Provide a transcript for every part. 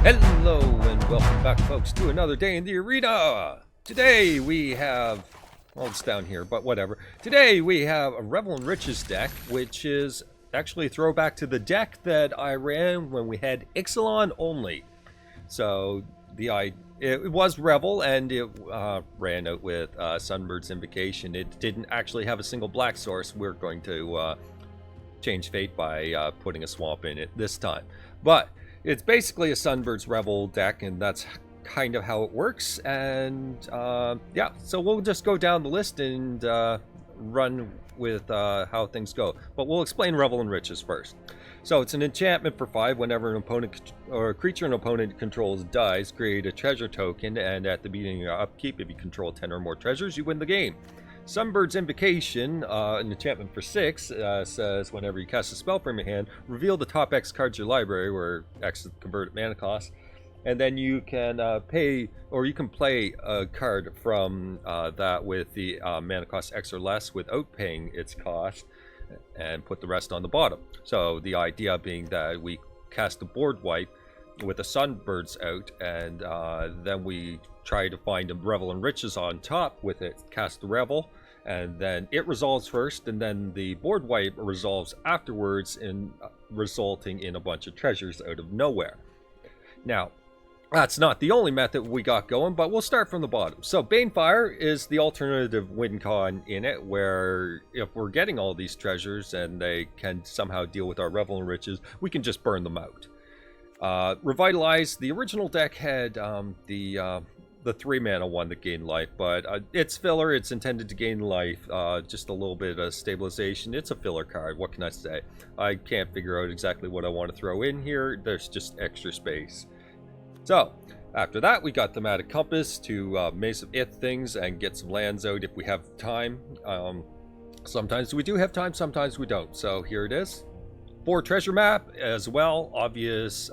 Hello and welcome back, folks, to another day in the arena. Today we have, well, it's down here, but whatever. Today we have a Revel and Riches deck, which is actually a throwback to the deck that I ran when we had Ixalan only. So it was Revel, and it ran out with Sunbird's Invocation. It didn't actually have a single black source. We're going to change fate by putting a swamp in it this time. But it's basically a Sunbird's Revel deck, and that's kind of how it works. And yeah, so we'll just go down the list and run with how things go. But we'll explain Revel and Riches first. So it's an enchantment for 5. Whenever an opponent or a creature an opponent controls dies, create a treasure token, and at the beginning of your upkeep, if you control 10 or more treasures, you win the game. Sunbird's Invocation, an enchantment for 6, says whenever you cast a spell from your hand, reveal the top X cards of your library, where X is the converted mana cost, and then you can pay, or you can play a card from that with the mana cost X or less without paying its cost, and put the rest on the bottom. So the idea being that we cast a board wipe with the Sunbirds out, and then we try to find a Revel and Riches on top with it, cast the Revel, and then it resolves first, and then the board wipe resolves afterwards, in resulting in a bunch of treasures out of nowhere. Now, that's not the only method we got going, but we'll start from the bottom. So Banefire is the alternative win con in it, where if we're getting all these treasures and they can somehow deal with our Revel and Riches, we can just burn them out. Revitalize, the original deck had the 3 mana one that gained life, but it's filler. It's intended to gain life, just a little bit of stabilization. It's a filler card, what can I say? I can't figure out exactly what I want to throw in here. There's just extra space. So after that, we got Thaumatic Compass to mace of it things and get some lands out if we have time. Sometimes we do have time, sometimes we don't. So here it is. 4 treasure map as well, obvious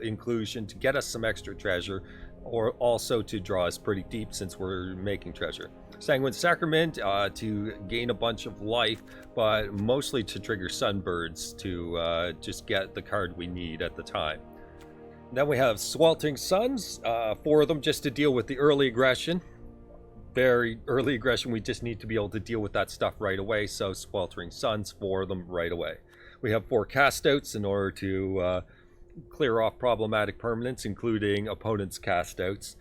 inclusion to get us some extra treasure, or also to draw us pretty deep since we're making treasure. Sanguine Sacrament to gain a bunch of life, but mostly to trigger Sunbirds to just get the card we need at the time. Then we have Sweltering Suns, 4 of them just to deal with the early aggression. Very early aggression, we just need to be able to deal with that stuff right away, so Sweltering Suns, 4 of them right away. We have 4 cast outs in order to clear off problematic permanents, including opponents' cast outs.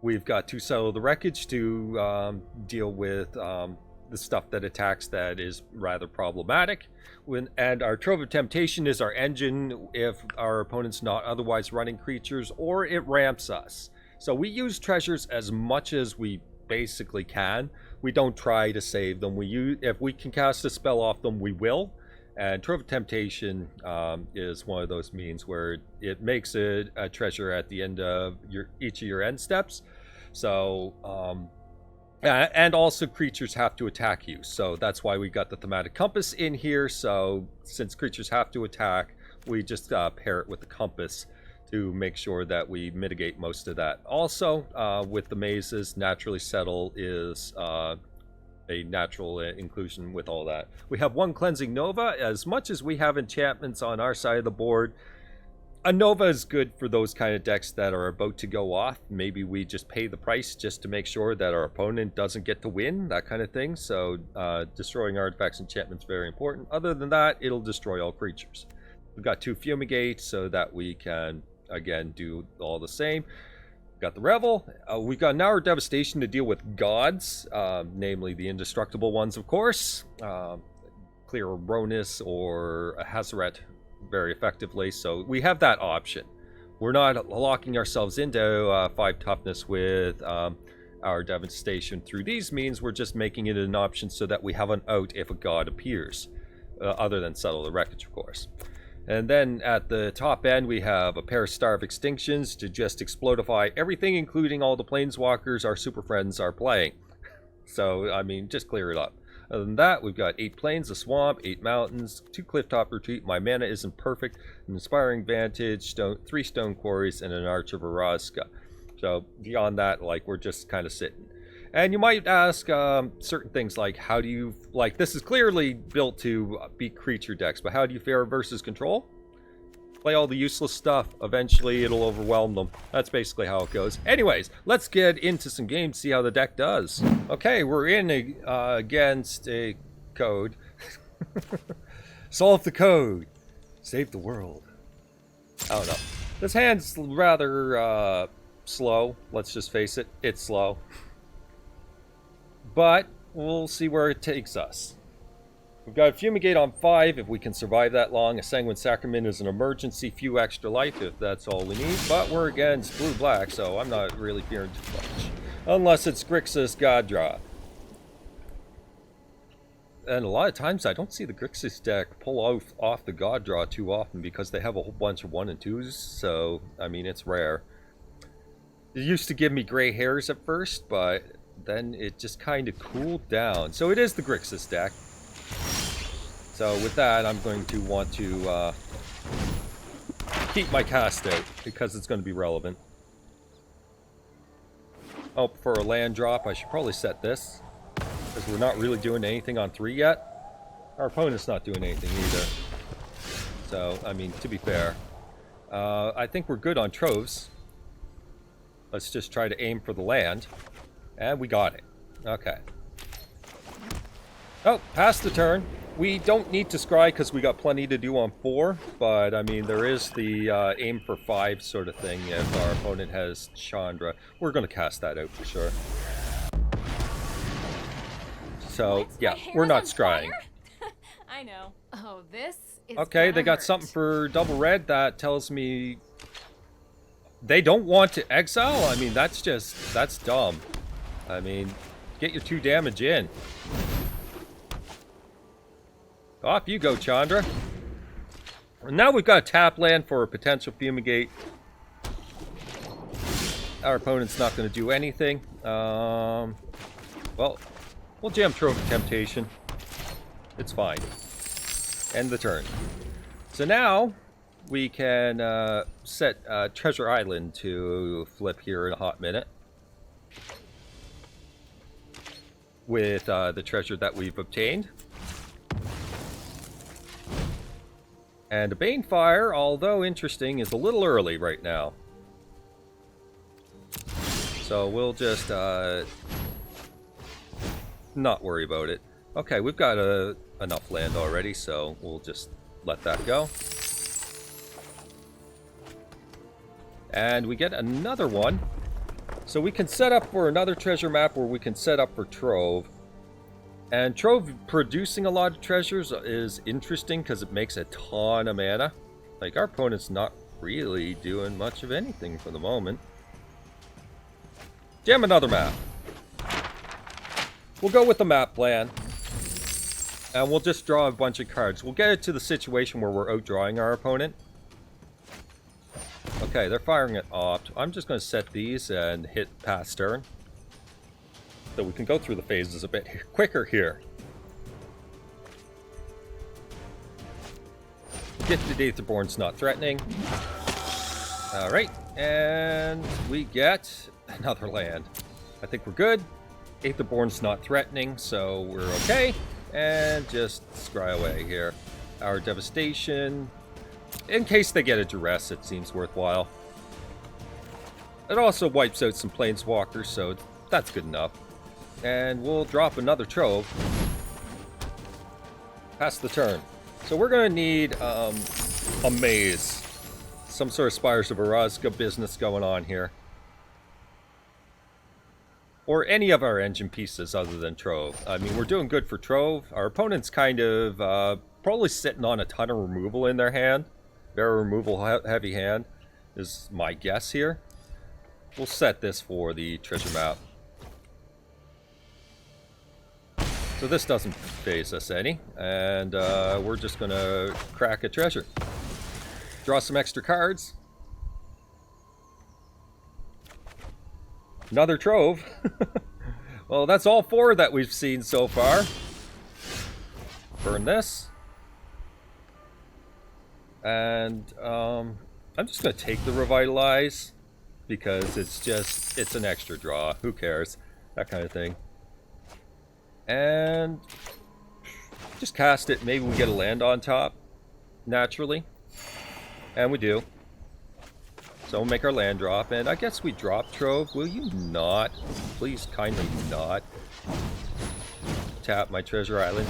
We've got 2 Settle the Wreckage to deal with the stuff that attacks that is rather problematic. And our Trove of Temptation is our engine if our opponent's not otherwise running creatures, or it ramps us. So we use treasures as much as we basically can. We don't try to save them. If we can cast a spell off them, we will. And Trove of Temptation is one of those means where it makes a treasure at the end of each of your end steps. So, and also creatures have to attack you. So that's why we got the Thaumatic Compass in here. So since creatures have to attack, we just pair it with the Compass to make sure that we mitigate most of that. Also, with the mazes, Naturally Settle is a natural inclusion with all that. We have 1 Cleansing Nova. As much as we have enchantments on our side of the board, a Nova is good for those kind of decks that are about to go off. Maybe we just pay the price just to make sure that our opponent doesn't get to win, that kind of thing. So destroying artifacts and enchantments is very important. Other than that, it'll destroy all creatures. We've got 2 Fumigate so that we can, again, do all the same. Got the Revel. We've got an Hour of Devastation to deal with gods, namely the indestructible ones, of course. Clear Ronus or a Hazaret very effectively, so we have that option. We're not locking ourselves into 5 toughness with our Devastation through these means. We're just making it an option so that we have an out if a god appears, other than Settle the Wreckage, of course. And then at the top end, we have a pair of Star of Extinctions to just explodify everything, including all the planeswalkers our super friends are playing. So, I mean, just clear it up. Other than that, we've got 8 plains, a swamp, 8 mountains, 2 Clifftop Retreat. My mana isn't perfect. An Inspiring Vantage, 3 Stone Quarries, and an Arch of Orazca. So beyond that, like, we're just kind of sitting. And you might ask certain things like, how do you, like, this is clearly built to beat creature decks, but how do you fare versus control? play all the useless stuff. Eventually, it'll overwhelm them. That's basically how it goes. Anyways, let's get into some games, see how the deck does. Okay, we're in against a code. Solve the code. Save the world. I don't know. This hand's rather slow. Let's just face it. It's slow. But we'll see where it takes us. We've got a Fumigate on 5 if we can survive that long. A Sanguine Sacrament is an emergency, few extra life if that's all we need. But we're against blue-black, so I'm not really fearing too much. Unless it's Grixis God Draw. And a lot of times I don't see the Grixis deck pull off the God Draw too often because they have a whole bunch of 1 and 2s. So, I mean, it's rare. It used to give me gray hairs at first, but then it just kind of cooled down. So it is the Grixis deck. So with that, I'm going to want to keep my cast out because it's going to be relevant. Oh, for a land drop, I should probably set this because we're not really doing anything on 3 yet. Our opponent's not doing anything either. So, I mean, to be fair, I think we're good on Troves. Let's just try to aim for the land. And we got it. Okay. Oh, pass the turn. We don't need to scry because we got plenty to do on 4, but I mean there is the aim for 5 sort of thing if our opponent has Chandra. We're going to cast that out for sure. So yeah, we're not scrying. I know. Oh, this is okay. They got something for double red that tells me they don't want to exile. I mean that's dumb. I mean, get your 2 damage in. Off you go, Chandra. And now we've got a tap land for a potential Fumigate. Our opponent's not going to do anything. Well, we'll jam Trove of Temptation. It's fine. End the turn. So now we can set Treasure Island to flip here in a hot minute. With the treasure that we've obtained. And a Banefire, although interesting, is a little early right now. So we'll just not worry about it. Okay, we've got enough land already, so we'll just let that go. And we get another one. So we can set up for another treasure map where we can set up for Trove. And Trove producing a lot of treasures is interesting because it makes a ton of mana. Like, our opponent's not really doing much of anything for the moment. Jam another map. We'll go with the map plan. And we'll just draw a bunch of cards. We'll get it to the situation where we're outdrawing our opponent. Okay, they're firing at Opt. I'm just going to set these and hit pass turn. So we can go through the phases a bit quicker here. Gifted Aetherborn's not threatening. Alright, and we get another land. I think we're good. Aetherborn's not threatening, so we're okay. And just scry away here. Hour of Devastation. In case they get a duress, it seems worthwhile. It also wipes out some planeswalkers, so that's good enough. And we'll drop another Trove. Pass the turn. So we're going to need a maze. Some sort of Spires of Orazca business going on here. Or any of our engine pieces other than Trove. I mean, we're doing good for Trove. Our opponent's kind of probably sitting on a ton of removal in their hand. Very removal heavy hand is my guess here. We'll set this for the treasure map. So this doesn't phase us any, and we're just going to crack a treasure. Draw some extra cards. Another Trove. Well, that's all 4 that we've seen so far. Burn this. And I'm just going to take the Revitalize, because it's an extra draw. Who cares? That kind of thing. And just cast it. Maybe we get a land on top, naturally. And we do. So we'll make our land drop, and I guess we drop Trove. Will you not? Please kindly not tap my treasure island.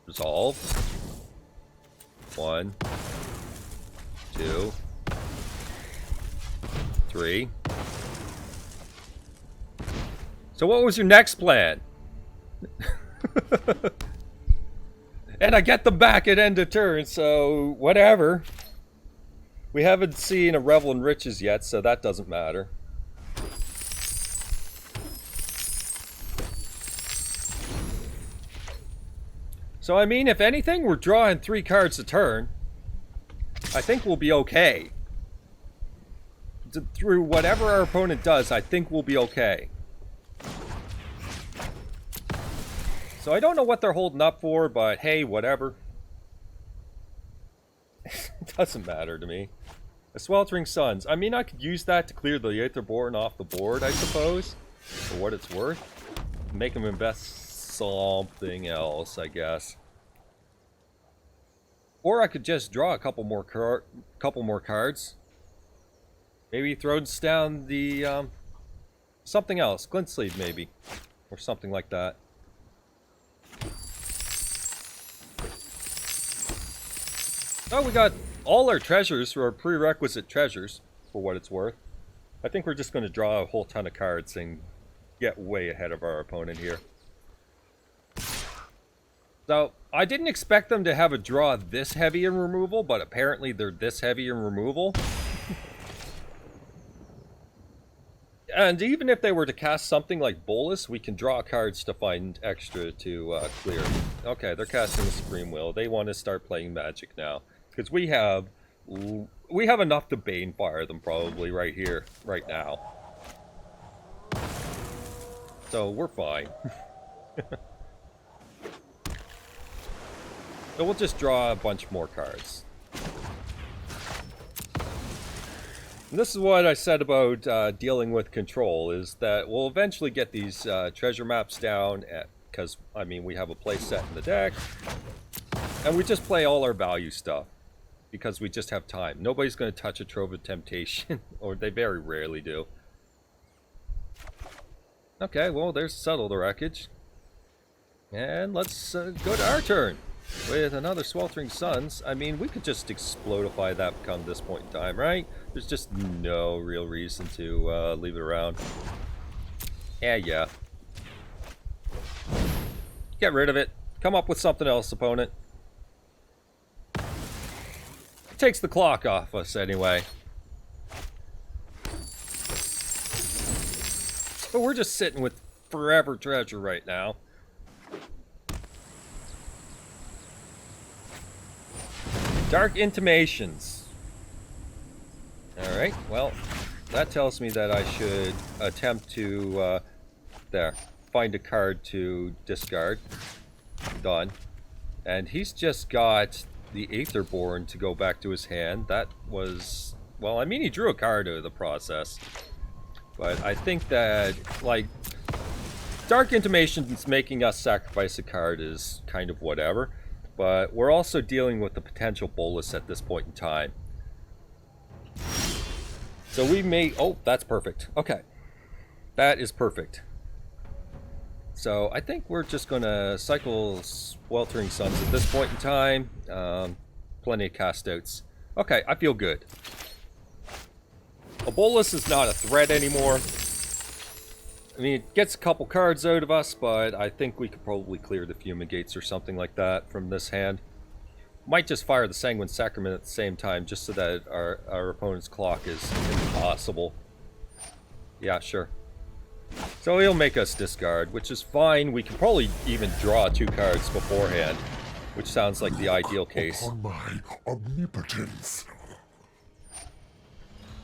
Resolve. 1, 2, 3. So what was your next plan? And I get them back at end of turn, so whatever. We haven't seen a Revel in Riches yet, so that doesn't matter. So I mean, if anything, we're drawing 3 cards a turn. I think we'll be okay. Through whatever our opponent does, I think we'll be okay. So I don't know what they're holding up for, but hey, whatever. It doesn't matter to me. A Sweltering Suns. I mean, I could use that to clear the Aetherborn off the board, I suppose. For what it's worth. Make them invest something else, I guess. Or I could just draw a couple more cards. Maybe throws down the something else, Glint Sleeve maybe, or something like that. Oh, we got all our treasures, or our prerequisite treasures, for what it's worth. I think we're just going to draw a whole ton of cards and get way ahead of our opponent here. So, I didn't expect them to have a draw this heavy in removal, but apparently they're this heavy in removal. And even if they were to cast something like Bolus, we can draw cards to find extra to clear. Okay, they're casting the Supreme Will. They want to start playing Magic now. Because we have enough to Banefire them probably right here, right now. So we're fine. So we'll just draw a bunch more cards. And this is what I said about dealing with control, is that we'll eventually get these treasure maps down, because, I mean, we have a play set in the deck, and we just play all our value stuff, because we just have time. Nobody's going to touch a Trove of Temptation, or they very rarely do. Okay, well, there's Settle the Wreckage. And let's go to our turn with another Sweltering Suns. I mean, we could just explodify that come this point in time, right? There's just no real reason to leave it around. Yeah. Get rid of it. Come up with something else, opponent. It takes the clock off us anyway. So we're just sitting with forever treasure right now. Dark Intimations. Alright, well, that tells me that I should attempt to, find a card to discard. Done. And he's just got the Aetherborn to go back to his hand. That was, well, I mean, he drew a card out of the process. But I think that, like, Dark Intimations making us sacrifice a card is kind of whatever. But we're also dealing with the potential Bolus at this point in time. So we may... Oh, that's perfect. Okay. That is perfect. So I think we're just going to cycle Sweltering Suns at this point in time. Plenty of cast outs. Okay, I feel good. A Bolus is not a threat anymore. I mean, it gets a couple cards out of us, but I think we could probably clear the Fumigates or something like that from this hand. Might just fire the Sanguine Sacrament at the same time, just so that our opponent's clock is impossible. Yeah, sure. So he'll make us discard, which is fine. We can probably even draw 2 cards beforehand, which sounds like the ideal case. Upon my omnipotence.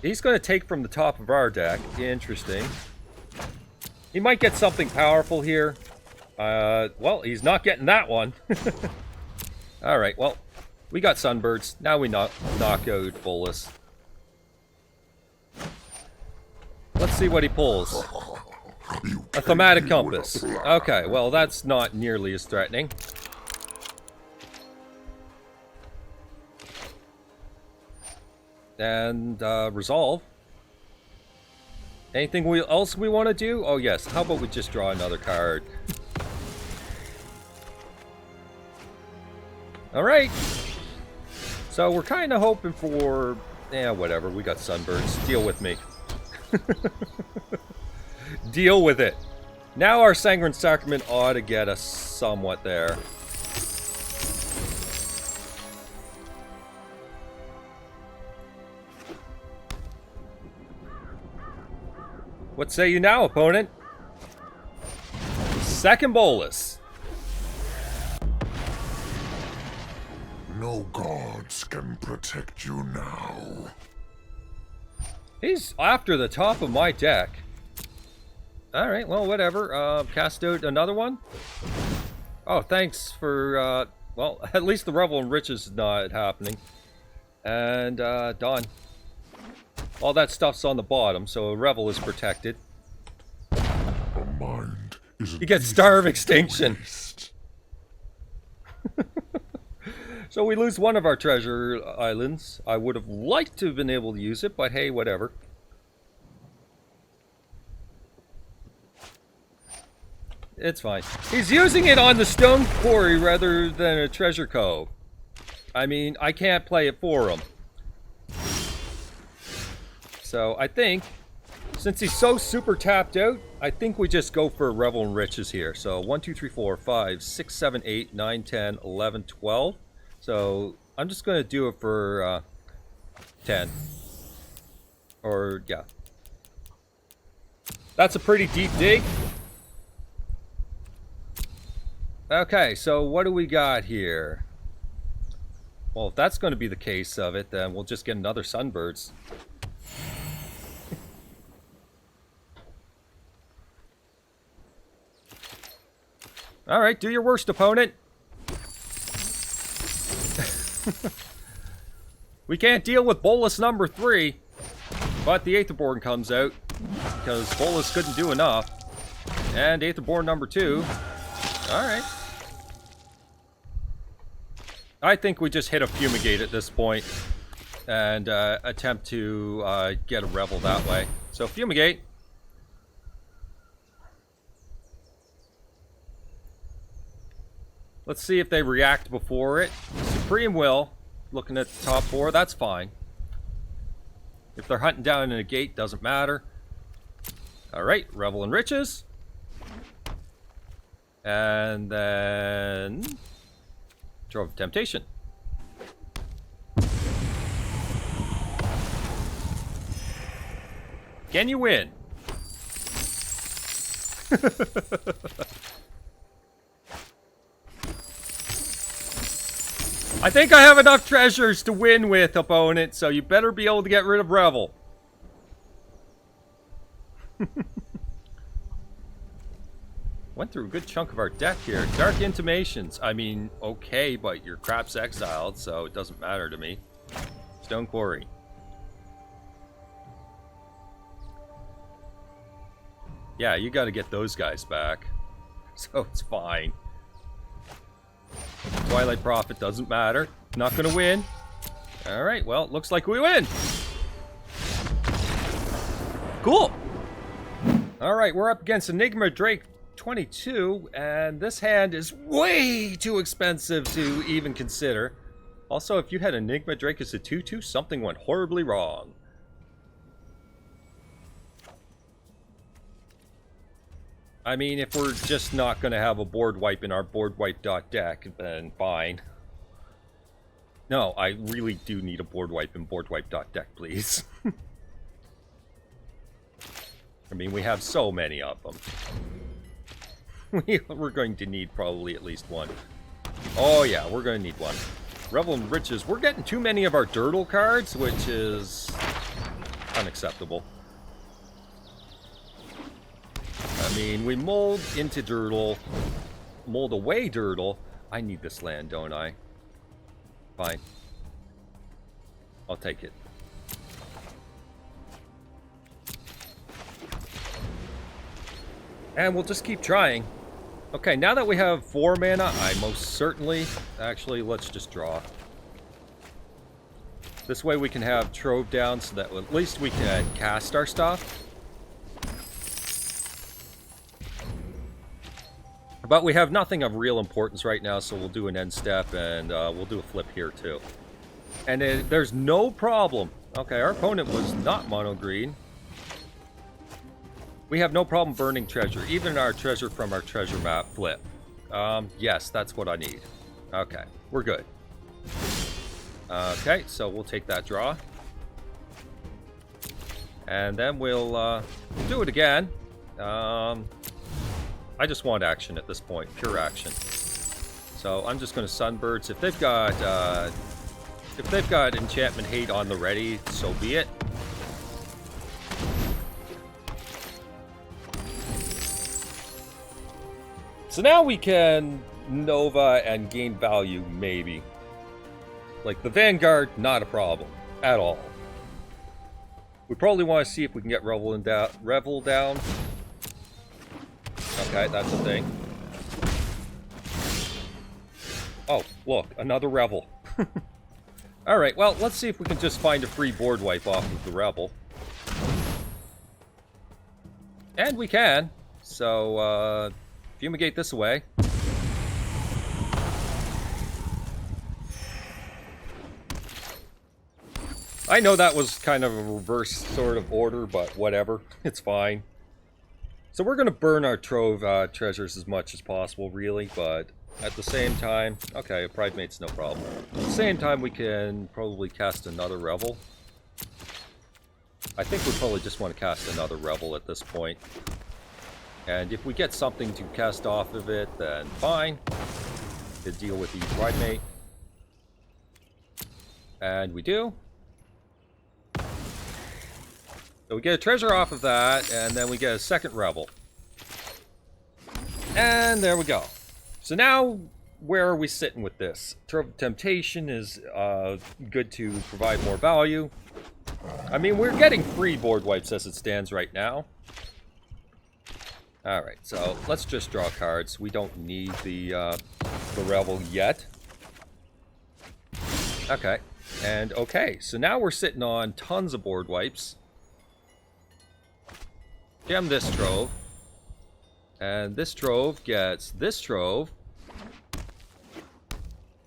He's going to take from the top of our deck. Interesting. He might get something powerful here. Well, he's not getting that one. Alright, well, we got Sunbirds. Now we knock out Bolus. Let's see what he pulls. A Thaumatic Compass. Okay, well, that's not nearly as threatening. And, resolve. Anything else we want to do? Oh, yes. How about we just draw another card? Alright. So, we're kind of hoping for... Yeah, whatever. We got Sunbirds. Deal with me. Deal with it. Now our Sanguine Sacrament ought to get us somewhat there. What say you now, opponent? Second bolus. No gods can protect you now. He's after the top of my deck. Alright, well, whatever. Cast out another one. Oh, thanks for, well, at least the Revel and Riches is not happening. And, Dawn. All that stuff's on the bottom, so Revel is protected. The mind is You get Star of Extinction. So we lose one of our treasure islands. I would have liked to have been able to use it, but hey, whatever. It's fine. He's using it on the Stone Quarry rather than a treasure cove. I mean, I can't play it for him. So I think, since he's so super tapped out, I think we just go for Revel and Riches here. So 1, 2, 3, 4, 5, 6, 7, 8, 9, 10, 11, 12. So I'm just going to do it for 10. Or, yeah. That's a pretty deep dig. Okay, so what do we got here? Well, if that's going to be the case of it, then we'll just get another Sunbirds. Alright, do your worst, opponent. We can't deal with bolus number 3, but the Aetherborn comes out, because bolus couldn't do enough. And Aetherborn number 2. Alright. I think we just hit a Fumigate at this point, and attempt to get a Revel that way. So Fumigate. Let's see if they react before it. Supreme will. Looking at the top 4, that's fine. If they're hunting down in a gate, doesn't matter. Alright, Revel and Riches. And then... Trove of Temptation. Can you win? I think I have enough treasures to win with, opponent, so you better be able to get rid of Revel. Went through a good chunk of our deck here. Dark Intimations. I mean, okay, but your crap's exiled, so it doesn't matter to me. Stone Quarry. Yeah, you gotta get those guys back. So it's fine. Twilight Prophet doesn't matter. Not gonna win. Alright, well, it looks like we win. Cool. Alright, we're up against Enigma Drake 22, and this hand is way too expensive to even consider. Also, if you had Enigma Drake as a 2/2, something went horribly wrong. I mean, if we're just not going to have a board wipe in our board wipe deck, then fine. No, I really do need a board wipe in board wipe deck, please. I mean, we have so many of them. We're going to need probably at least one. Oh yeah, we're going to need one. Revel and Riches. We're getting too many of our Dirtle cards, which is unacceptable. I mean, we mold into Dirtle, mold away Dirtle. I need this land, don't I? Fine. I'll take it. And we'll just keep trying. Okay, now that we have 4 mana, I most certainly... Actually, let's just draw. This way we can have Trove down so that at least we can cast our stuff. But we have nothing of real importance right now, so we'll do an end step and we'll do a flip here too. And there's no problem. Okay, our opponent was not mono green. We have no problem burning treasure, even our treasure from our treasure map flip. Yes, that's what I need. Okay, we're good. Okay, so we'll take that draw. And then we'll do it again. I just want action at this point, pure action. So I'm just going to Sunbirds. If they've got enchantment hate on the ready, so be it. So now we can Nova and gain value, maybe. Like the Vanguard, not a problem at all. We probably want to see if we can get Revel down. Okay, that's a thing. Oh, look, another Revel. Alright, well, let's see if we can just find a free board wipe off of the Revel. And we can. So, Fumigate this away. I know that was kind of a reverse sort of order, but whatever. It's fine. So we're going to burn our Trove treasures as much as possible, really, but at the same time... Okay, a Pride Mate's no problem. At the same time, we can probably cast another Revel. I think we probably just want to cast another Revel at this point. And if we get something to cast off of it, then fine. To deal with the Pride Mate. And we do. So we get a treasure off of that, and then we get a second Revel. And there we go. So now, where are we sitting with this? Trove of Temptation is good to provide more value. I mean, we're getting free board wipes as it stands right now. Alright, so let's just draw cards. We don't need the Revel yet. Okay, and okay, so now we're sitting on tons of board wipes. Gem this Trove. And this Trove gets this Trove.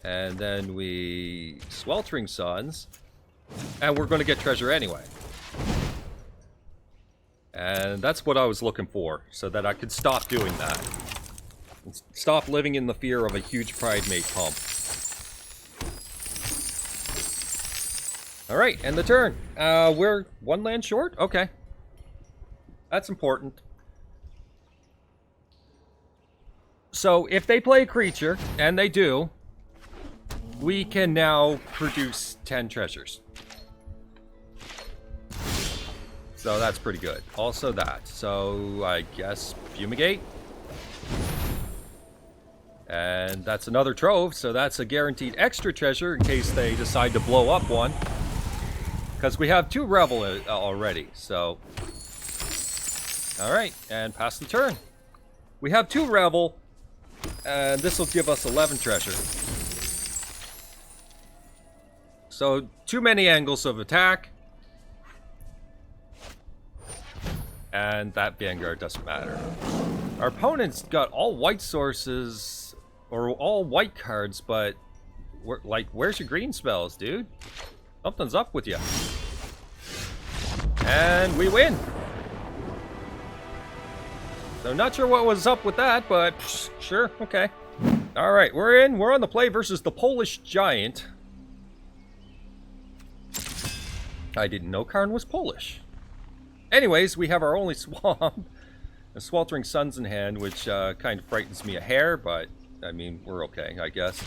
And then we Sweltering Suns. And we're going to get treasure anyway. And that's what I was looking for, so that I could stop doing that. And stop living in the fear of a huge Pride Mate pump. Alright, end the turn. We're 1 land short? Okay. That's important. So, if they play a creature, and they do, we can now produce 10 treasures. So that's pretty good. Also that. So, I guess Fumigate. And that's another Trove, so that's a guaranteed extra treasure in case they decide to blow up one. Because we have 2 Revel already, so... Alright, and pass the turn. We have 2 Revel, and this will give us 11 treasure. So, too many angles of attack. And that Vanguard doesn't matter. Our opponent's got all white sources, or all white cards, but... where's your green spells, dude? Something's up with you. And we win! So not sure what was up with that, but sure, okay. Alright, we're in. We're on the play versus the Polish Giant. I didn't know Karn was Polish. Anyways, we have our only swamp. A Sweltering Suns in hand, which kind of frightens me a hair, but I mean, we're okay, I guess.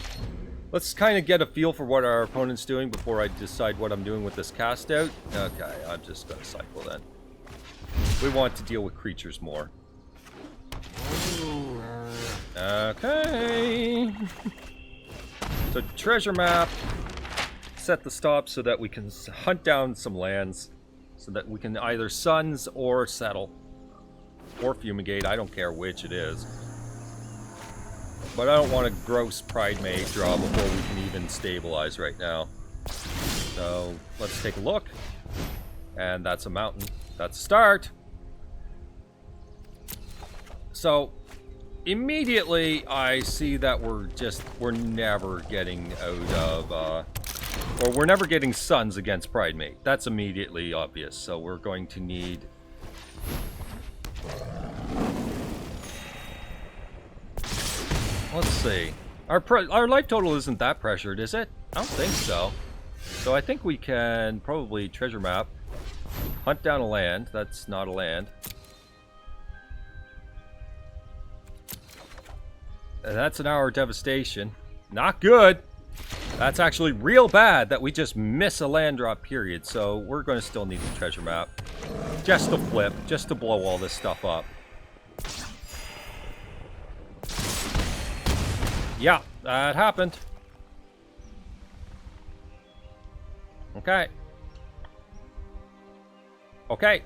Let's kind of get a feel for what our opponent's doing before I decide what I'm doing with this cast out. Okay, I'm just going to cycle then. We want to deal with creatures more. Okay. So treasure map. Set the stop so that we can hunt down some lands. So that we can either Suns or settle. or Fumigate. I don't care which it is. But I don't want a gross Pride Mage draw before we can even stabilize right now. So let's take a look. And that's a mountain. That's a start. So immediately I see that we're never getting out of, or we're never getting Suns against Pride Mate. That's immediately obvious. So we're going to need... Let's see. Our life total isn't that pressured, is it? I don't think so. So I think we can probably treasure map. Hunt down a land. That's not a land. And that's an Hour of Devastation. Not good. That's actually real bad that we just miss a land drop, period. So we're going to still need the treasure map. Just to flip. Just to blow all this stuff up. Yeah, that happened. Okay. Okay.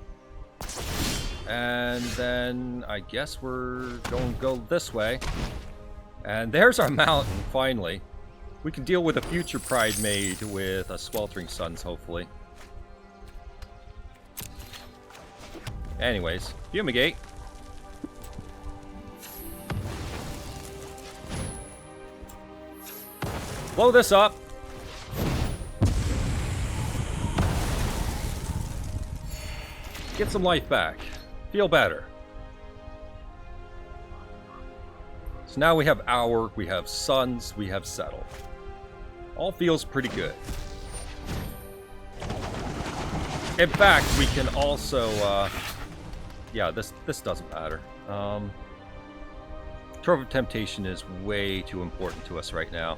And then I guess we're going to go this way. And there's our mountain, finally. We can deal with a future Pride Made with a Sweltering Suns, hopefully. Anyways, Fumigate. Blow this up. Get some life back. Feel better. So now we have Hour, we have Suns, we have Settle. All feels pretty good. In fact, we can also, yeah, this doesn't matter. Trove of Temptation is way too important to us right now.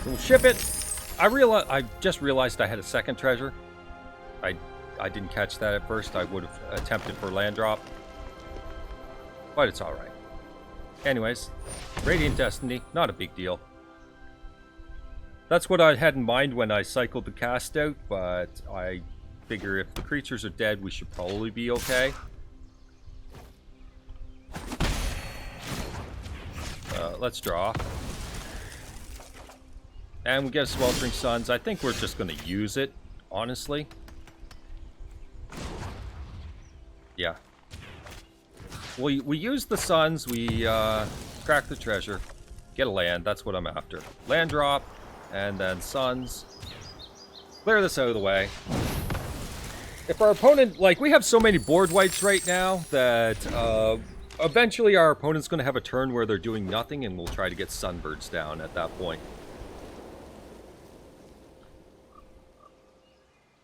We'll ship it. I just realized I had a second treasure. I didn't catch that at first. I would have attempted for land drop. But it's alright. Anyways, Radiant Destiny, not a big deal. That's what I had in mind when I cycled the cast out, but I figure if the creatures are dead, we should probably be okay. Let's draw. And we get a Sweltering Suns. I think we're just going to use it, honestly. Yeah. We use the Suns, we crack the treasure, get a land, that's what I'm after. Land drop, and then Suns. Clear this out of the way. If our opponent, like, we have so many board wipes right now that eventually our opponent's going to have a turn where they're doing nothing, and we'll try to get Sunbirds down at that point.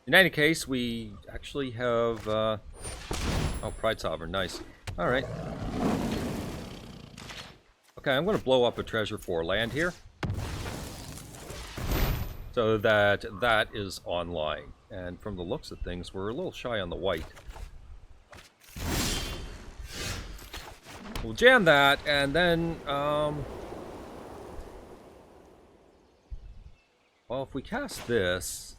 In any case, we actually have... oh, Pride Sovereign, nice. Alright. Okay, I'm going to blow up a treasure for land here. So that is online. And from the looks of things, we're a little shy on the white. We'll jam that, and then... well, if we cast this...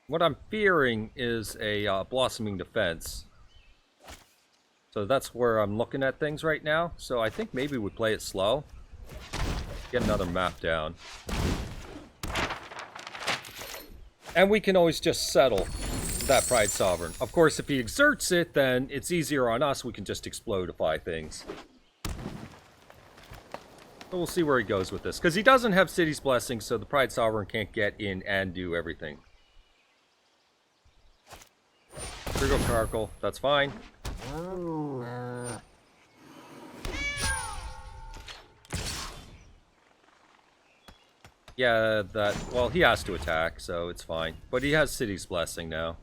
what I'm fearing is a Blossoming Defense. So that's where I'm looking at things right now. So I think maybe we play it slow. Get another map down. And we can always just settle that Pride Sovereign. Of course, if he exerts it, then it's easier on us. We can just explodify things. So we'll see where he goes with this. Because he doesn't have City's Blessing, so the Pride Sovereign can't get in and do everything. Trigo Carkle, that's fine. Yeah, that... well, he has to attack, so it's fine. But he has City's Blessing now.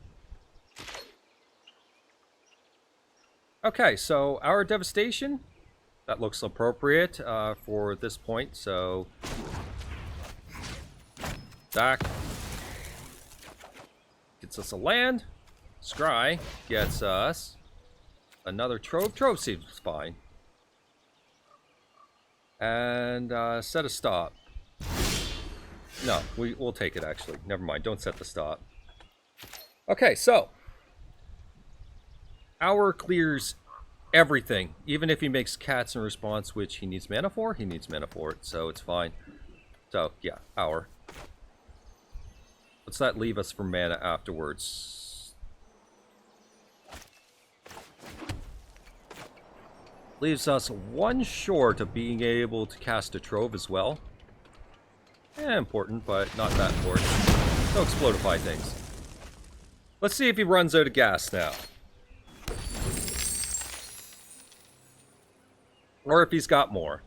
Okay, so Hour of Devastation. That looks appropriate for this point, so... Back. Gets us a land. Scry gets us another Trove. Trove seems fine. And set a stop. No, we'll take it, actually. Never mind. Don't set the stop. Okay, so. Hour clears everything. Even if he makes cats in response, which he needs mana for. He needs mana for it, so it's fine. So, yeah, Hour. What's that leave us for mana afterwards? Leaves us one short of being able to cast a Trove as well. Important, but not that important. No explodify things. Let's see if he runs out of gas now. Or if he's got more.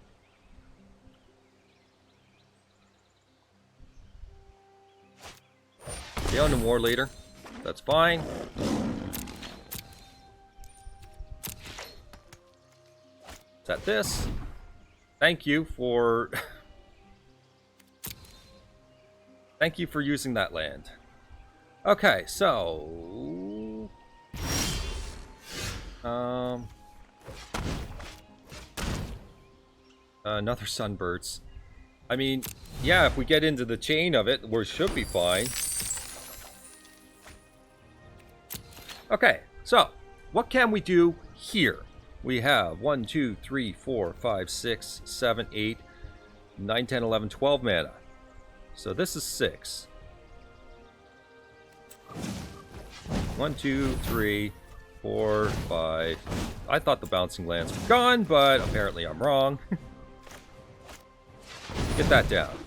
Leona War Leader. That's fine. Set this. Thank you for... Thank you for using that land. Okay, so... Another Sunbirds. I mean, yeah, if we get into the chain of it, we should be fine. Okay, so, what can we do here? We have 1, 2, 3, 4, 5, 6, 7, 8, 9, 10, 11, 12 mana. So this is 6. 1, 2, 3, 4, 5. I thought the bouncing lands were gone, but apparently I'm wrong. Get that down.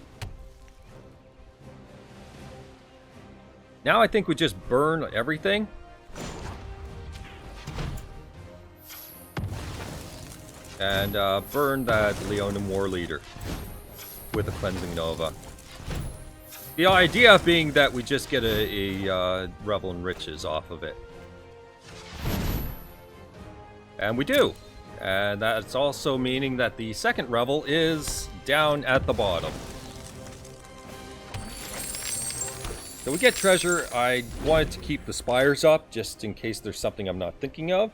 Now I think we just burn everything. And burn that Leona War Leader with a Cleansing Nova. The idea being that we just get a Revel and Riches off of it. And we do. And that's also meaning that the second Revel is down at the bottom. So we get treasure. I wanted to keep the spires up just in case there's something I'm not thinking of.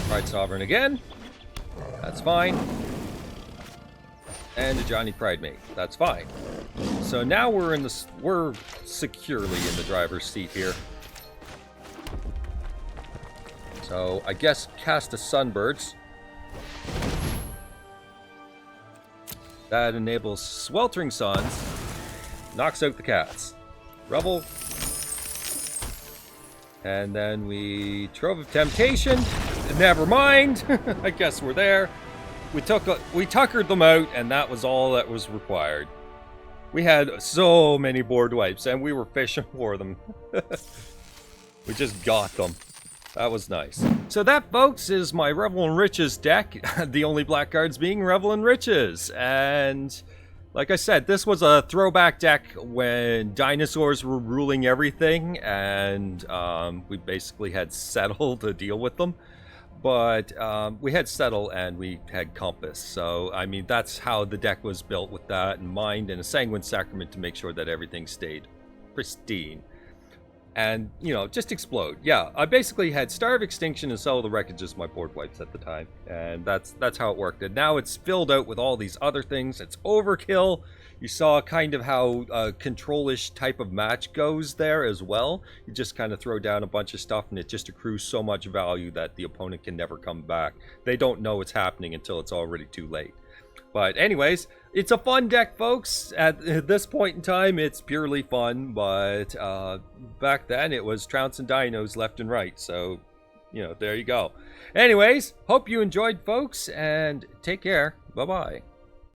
Pride Sovereign again. That's fine. And a Johnny Pride Mate. That's fine. So now we're securely in the driver's seat here. So I guess cast a Sunbirds. That enables Sweltering Suns. Knocks out the cats. Revel. And then we Trove of Temptation. Never mind. I guess we're there. We tuckered them out, and that was all that was required. We had so many board wipes, and we were fishing for them. We just got them. That was nice. So that, folks, is my Revel and Riches deck. The only black cards being Revel and Riches. And like I said, this was a throwback deck when dinosaurs were ruling everything, and we basically had Settle to deal with them. But we had Settle and we had Compass. So, I mean, that's how the deck was built, with that in mind, and a Sanguine Sacrament to make sure that everything stayed pristine. And, you know, just explode. Yeah, I basically had Star of Extinction and Settle the Wreckage as my board wipes at the time. And that's how it worked. And now it's filled out with all these other things. It's overkill. You saw kind of how a control-ish type of match goes there as well. You just kind of throw down a bunch of stuff and it just accrues so much value that the opponent can never come back. They don't know it's happening until it's already too late. But anyways, it's a fun deck, folks. At this point in time, it's purely fun. But back then, it was trouncing dinos left and right. So, you know, there you go. Anyways, hope you enjoyed, folks, and take care. Bye-bye.